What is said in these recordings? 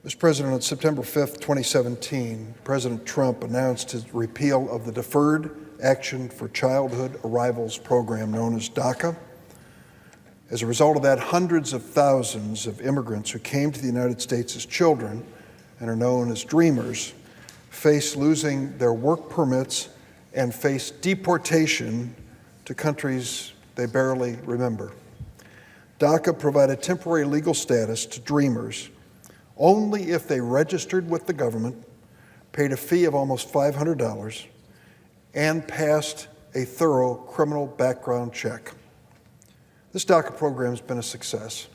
Mr. President, on September 5th, 2017, President Trump announced his repeal of the Deferred Action for Childhood Arrivals program known as DACA. As a result of that, hundreds of thousands of immigrants who came to the United States as children and are known as dreamers face losing their work permits and face deportation to countries they barely remember. DACA provided temporary legal status to dreamers only if they registered with the government, paid a fee of almost $500, and passed a thorough criminal background check. This DACA program has been a success.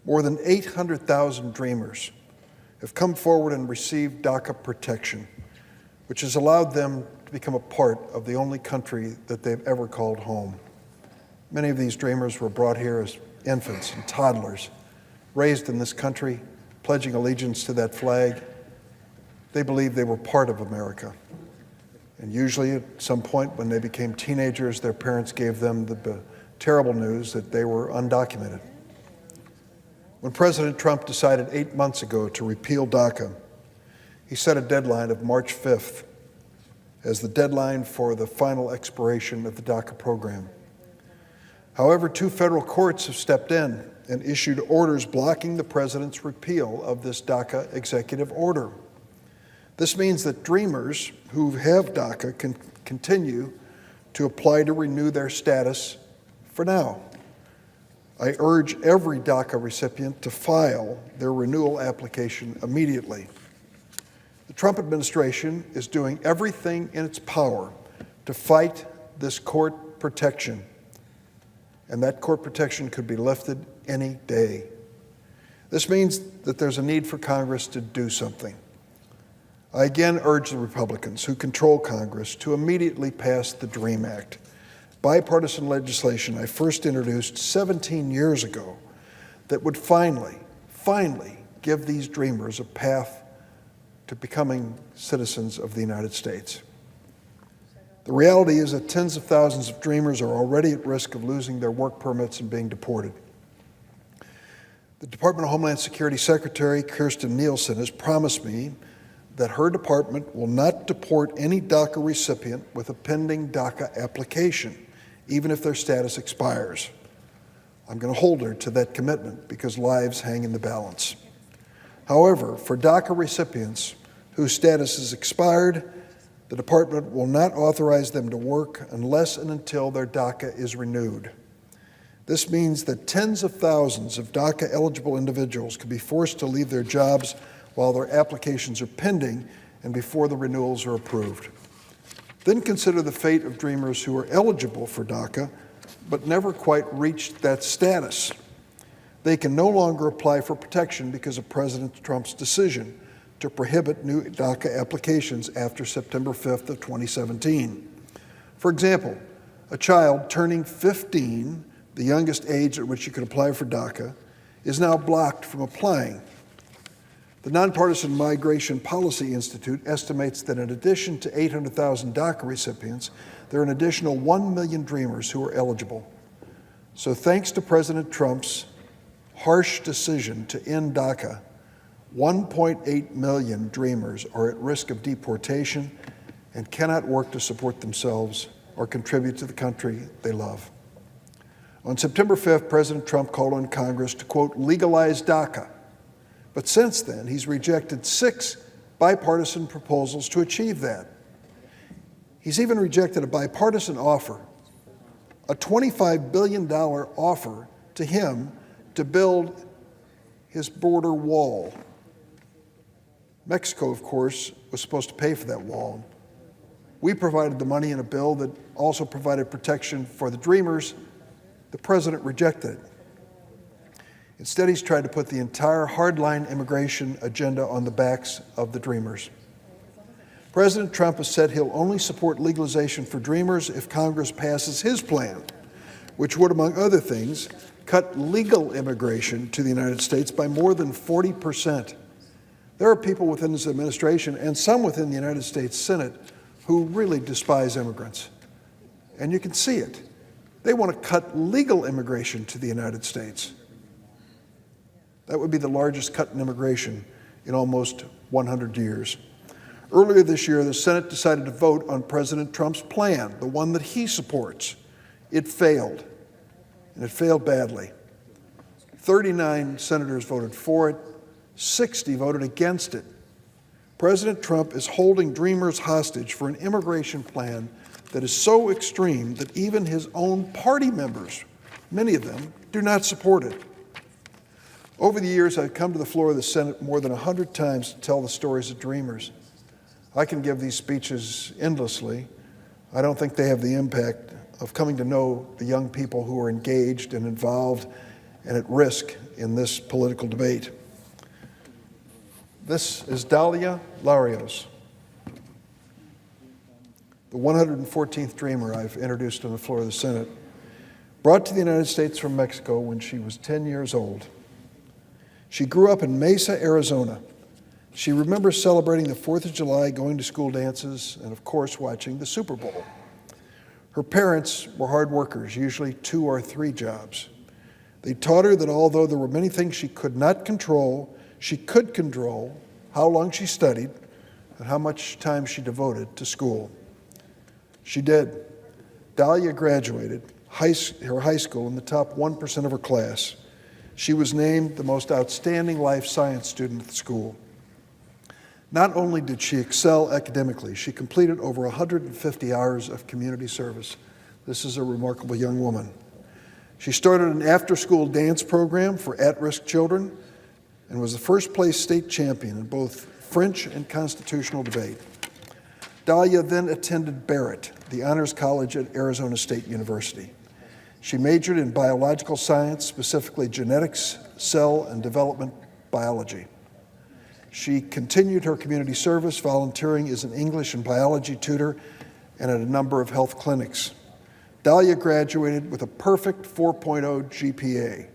More than 800,000 dreamers have come forward and received DACA protection, which has allowed them to become a part of the only country that they've ever called home. Many of these dreamers were brought here as infants and toddlers, raised in this country, pledging allegiance to that flag. They believed they were part of America. And usually at some point when they became teenagers, their parents gave them the terrible news that they were undocumented. When President Trump decided 8 months ago to repeal DACA, he set a deadline of March 5th as the deadline for the final expiration of the DACA program. However, 2 federal courts have stepped in and issued orders blocking the president's repeal of this DACA executive order. This means that dreamers who have DACA can continue to apply to renew their status for now. I urge every DACA recipient to file their renewal application immediately. The Trump administration is doing everything in its power to fight this court protection, and that court protection could be lifted any day. This means that there's a need for Congress to do something. I again urge the Republicans who control Congress to immediately pass the DREAM Act, bipartisan legislation I first introduced 17 years ago that would finally give these dreamers a path to becoming citizens of the United States. The reality is that tens of thousands of dreamers are already at risk of losing their work permits and being deported. The Department of Homeland Security Secretary Kirstjen Nielsen has promised me that her department will not deport any DACA recipient with a pending DACA application, even if their status expires. I'm going to hold her to that commitment because lives hang in the balance. However, for DACA recipients whose status is expired, the department will not authorize them to work unless and until their DACA is renewed. This means that tens of thousands of DACA-eligible individuals could be forced to leave their jobs while their applications are pending and before the renewals are approved. Then consider the fate of dreamers who are eligible for DACA but never quite reached that status. They can no longer apply for protection because of President Trump's decision to prohibit new DACA applications after September 5th of 2017. For example, a child turning 15, the youngest age at which you can apply for DACA, is now blocked from applying. The Nonpartisan Migration Policy Institute estimates that in addition to 800,000 DACA recipients, there are an additional 1 million dreamers who are eligible. So thanks to President Trump's harsh decision to end DACA, 1.8 million dreamers are at risk of deportation and cannot work to support themselves or contribute to the country they love. On September 5th, President Trump called on Congress to, quote, legalize DACA. But since then, he's rejected 6 bipartisan proposals to achieve that. He's even rejected a bipartisan offer, a $25 billion offer to him to build his border wall. Mexico, of course, was supposed to pay for that wall. We provided the money in a bill that also provided protection for the dreamers. The president rejected it. Instead, he's tried to put the entire hardline immigration agenda on the backs of the dreamers. President Trump has said he'll only support legalization for dreamers if Congress passes his plan, which would, among other things, cut legal immigration to the United States by more than 40%. There are people within this administration and some within the United States Senate who really despise immigrants. And you can see it. They want to cut legal immigration to the United States. That would be the largest cut in immigration in almost 100 years. Earlier this year, the Senate decided to vote on President Trump's plan, the one that he supports. It failed, and it failed badly. 39 senators voted for it, 60 voted against it. President Trump is holding Dreamers hostage for an immigration plan that is so extreme that even his own party members, many of them, do not support it. Over the years, I've come to the floor of the Senate more than 100 times to tell the stories of Dreamers. I can give these speeches endlessly. I don't think they have the impact of coming to know the young people who are engaged and involved and at risk in this political debate. This is Dalia Larios, the 114th Dreamer I've introduced on the floor of the Senate, brought to the United States from Mexico when she was 10 years old. She grew up in Mesa, Arizona. She remembers celebrating the 4th of July, going to school dances, and of course watching the Super Bowl. Her parents were hard workers, usually 2 or 3 jobs. They taught her that although there were many things she could not control, she could control how long she studied and how much time she devoted to school. She did. Dalia graduated her high school in the top 1% of her class. She was named the most outstanding life science student at the school. Not only did she excel academically, she completed over 150 hours of community service. This is a remarkable young woman. She started an after-school dance program for at-risk children and was the first-place state champion in both French and constitutional debate. Dalia then attended Barrett, the honors college at Arizona State University. She majored in biological science, specifically genetics, cell and development biology. She continued her community service, volunteering as an English and biology tutor and at a number of health clinics. Dalia graduated with a perfect 4.0 GPA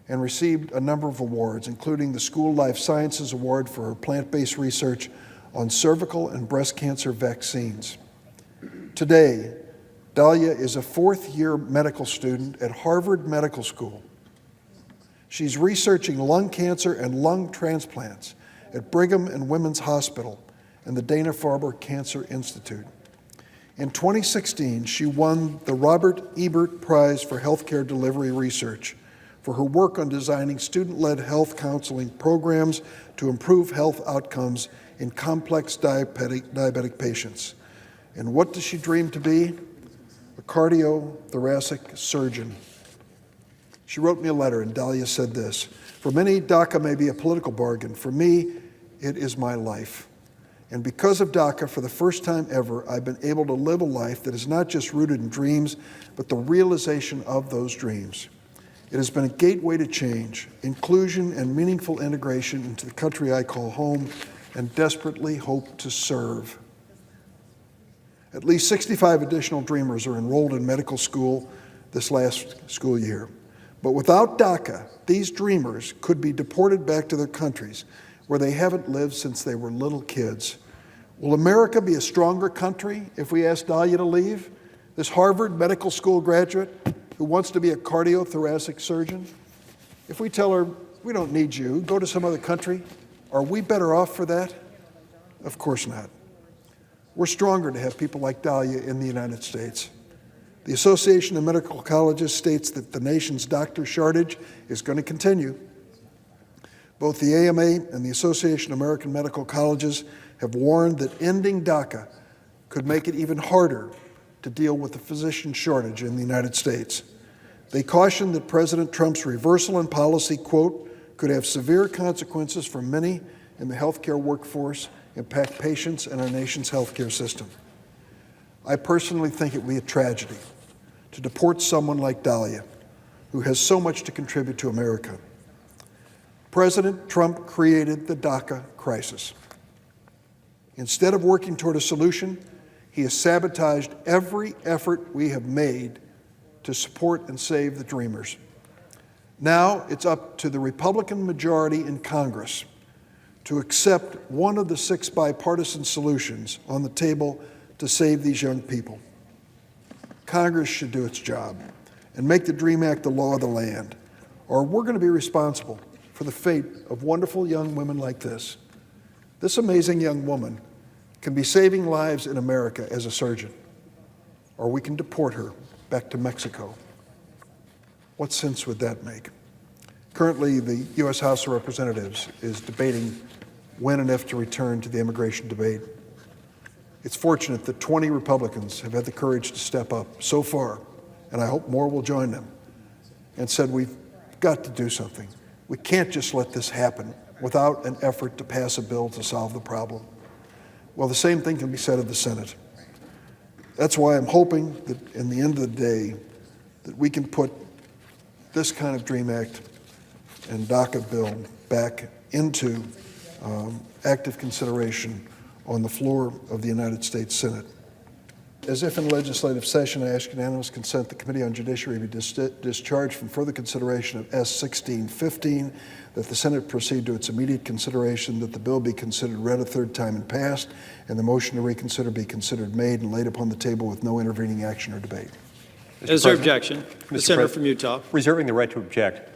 and received a number of awards, including the School Life Sciences Award for her plant-based research on cervical and breast cancer vaccines. Today, Dalia is a 4th-year medical student at Harvard Medical School. She's researching lung cancer and lung transplants at Brigham and Women's Hospital and the Dana-Farber Cancer Institute. In 2016, she won the Robert Ebert Prize for Healthcare Delivery Research for her work on designing student-led health counseling programs to improve health outcomes in complex diabetic patients. And what does she dream to be? A cardiothoracic surgeon. She wrote me a letter, and Dalia said this: "For many, DACA may be a political bargain. For me, it is my life. And because of DACA, for the first time ever, I've been able to live a life that is not just rooted in dreams, but the realization of those dreams. It has been a gateway to change, inclusion, and meaningful integration into the country I call home and desperately hope to serve." At least 65 additional Dreamers are enrolled in medical school this last school year. But without DACA, these Dreamers could be deported back to their countries where they haven't lived since they were little kids. Will America be a stronger country if we ask Dalia to leave? This Harvard Medical School graduate who wants to be a cardiothoracic surgeon? If we tell her, we don't need you, go to some other country, are we better off for that? Of course not. We're stronger to have people like Dalia in the United States. The Association of Medical Colleges states that the nation's doctor shortage is going to continue. Both the AMA and the Association of American Medical Colleges have warned that ending DACA could make it even harder to deal with the physician shortage in the United States. They caution that President Trump's reversal in policy, quote, could have severe consequences for many in the healthcare workforce, impact patients and our nation's healthcare system. I personally think it would be a tragedy to deport someone like Dalia, who has so much to contribute to America. President Trump created the DACA crisis. Instead of working toward a solution, he has sabotaged every effort we have made to support and save the Dreamers. Now it's up to the Republican majority in Congress to accept one of the 6 bipartisan solutions on the table to save these young people. Congress should do its job and make the DREAM Act the law of the land, or we're going to be responsible for the fate of wonderful young women like this This amazing young woman can be saving lives in America as a surgeon, or we can deport her back to Mexico. What sense would that make? Currently, the U.S. House of Representatives is debating when and if to return to the immigration debate. It's fortunate that 20 Republicans have had the courage to step up so far, and I hope more will join them, and said we've got to do something. We can't just let this happen without an effort to pass a bill to solve the problem. Well, the same thing can be said of the Senate. That's why I'm hoping that in the end of the day, that we can put this kind of DREAM Act and DACA bill back into active consideration on the floor of the United States Senate. As if in legislative session, I ask unanimous consent the Committee on Judiciary be discharged from further consideration of S-1615, that the Senate proceed to its immediate consideration, that the bill be considered read a third time and passed, and the motion to reconsider be considered made and laid upon the table with no intervening action or debate. Is there objection? The senator from Utah. Reserving the right to object.